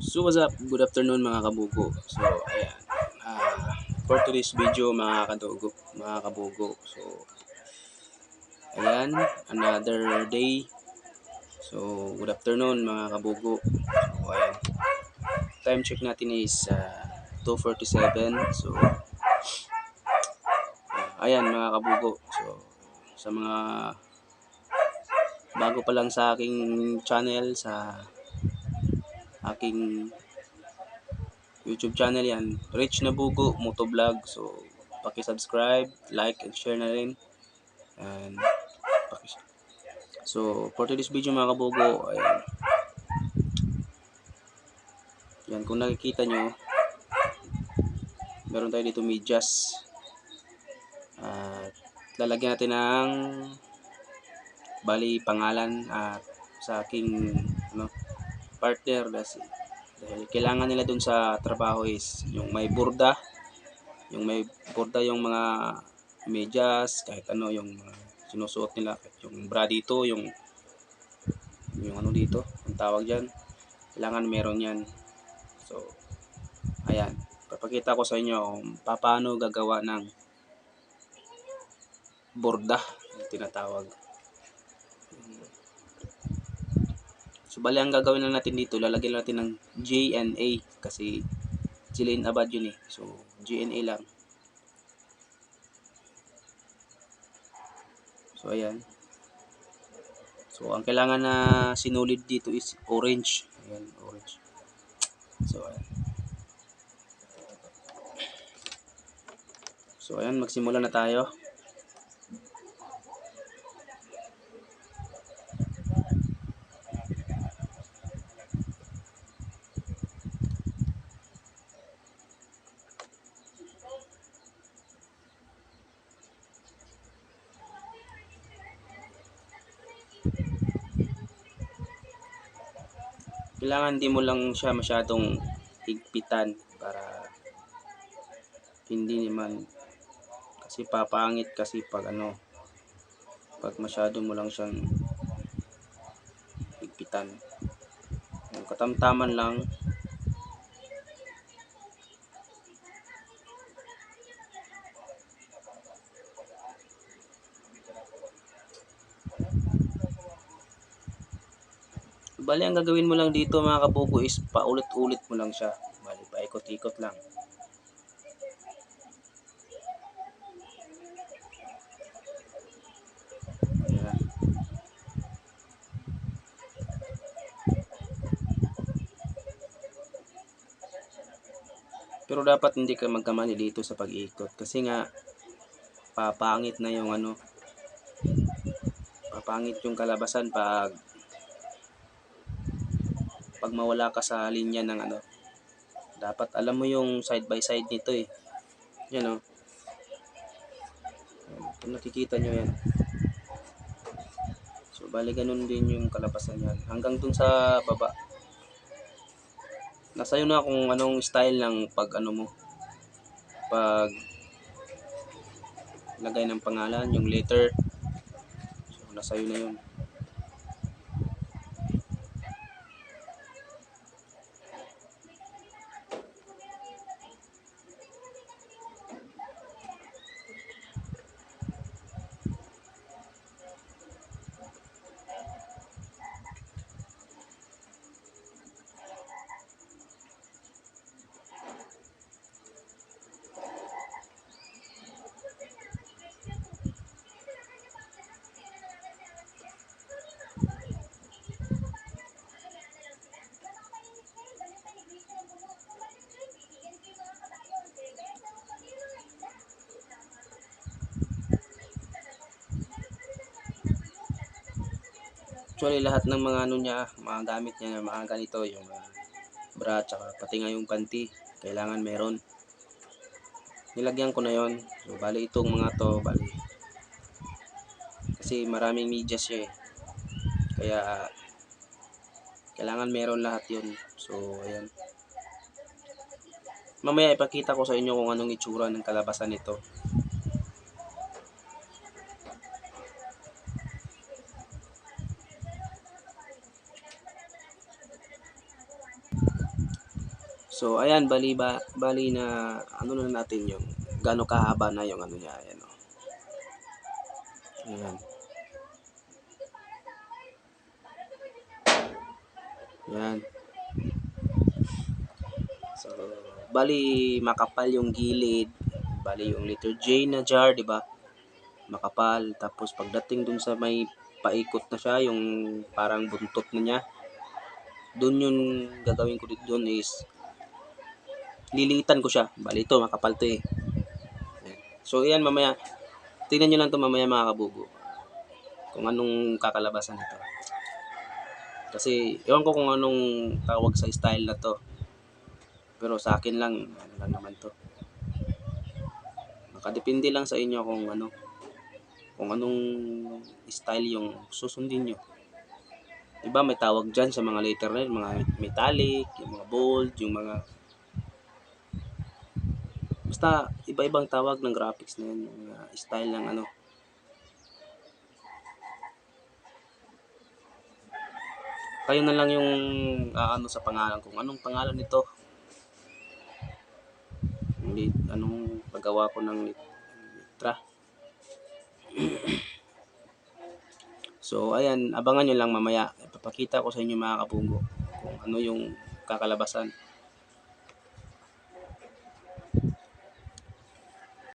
So what's up? Good afternoon mga kabugo. So ayan. For today's video mga kabugo. So ayan, another day. So good afternoon mga kabugo. So ayan. Time check natin is 2:47. So ayan mga kabugo. So sa mga bago pa lang sa aking channel, sa aking YouTube channel yan, Rich Nabugo Motovlog. So paki-subscribe, like and share na rin. And so for today's video mga kabugo, ayan. Yan, kung nakikita nyo, meron tayo dito medyas. At lalagyan natin ng bali pangalan at sa aking partner dahil kailangan nila dun sa trabaho is yung may burda, yung mga medyas, kahit ano yung sinusuot nila, yung bra dito, yung ano dito, ang tawag dyan, kailangan meron yan. So ayan, papakita ko sa inyo kung paano gagawa ng borda yung tinatawag. So bali ang gagawin lang natin dito, lalagyan natin ng JNA kasi Jillian Abad yun eh. So JNA lang. So ayan. So ang kailangan na sinulid dito is orange. Ayan, orange. So ayan. So ayan, magsimula na tayo. Kailangan di mo lang siya masyadong higpitan para hindi naman, kasi papangit kasi pag pag masyado mo lang siyang higpitan. Yung katamtaman lang. Bali ang gagawin mo lang dito mga kabugo is paulit-ulit mo lang siya. Bali paikot-ikot lang. Ayan. Pero dapat hindi ka magkamali dito sa pag-ikot kasi nga papangit na yung papangit yung kalabasan pag mawala ka sa linya ng dapat alam mo yung side by side nito eh. Yan o. Kung nakikita nyo yan. So bali ganun din yung kalabasan yan. Hanggang dun sa baba. Nasa yun na kung anong style ng pag mo. Pag lagay ng pangalan, yung letter. So nasa yun na yun. Actually lahat ng mga mga gamit niya na mga ganito, yung bra, tsaka pati nga yung panty, kailangan meron. Nilagyan ko na yon. So bali itong mga to, bali kasi maraming medyas siya eh. Kaya kailangan meron lahat yun. So ayan. Mamaya ipakita ko sa inyo kung anong itsura ng kalabasan nito. So ayan, bali na ano na natin yung gaano kahaba na yung ano niya, ayan oh. Ayan. Ayan. So bali makapal yung gilid, bali yung letter J na jar, di ba? Makapal. Tapos pagdating dun sa may paikot na siya, yung parang buntot na niya, dun yung gagawin ko dito dun is liliitan ko siya. Bali ito, makapal to eh. Ayan. So ayan, mamaya tingnan nyo lang to mamaya mga kabugo kung anong kakalabasan nito. Kasi ewan ko kung anong tawag sa style na to, pero sa akin lang ano lang naman to. Nakadepende lang sa inyo kung anong style yung susundin nyo. Diba may tawag dyan sa mga letter na yun, mga metallic, yung mga bold, yung mga basta iba-ibang tawag ng graphics na yun, mga style ng ano. Kayo na lang yung ano sa pangalan, kung anong pangalan nito, anong paggawa ko ng litra. So ayan, abangan nyo lang mamaya, ipapakita ko sa inyo mga kabugo kung ano yung kakalabasan.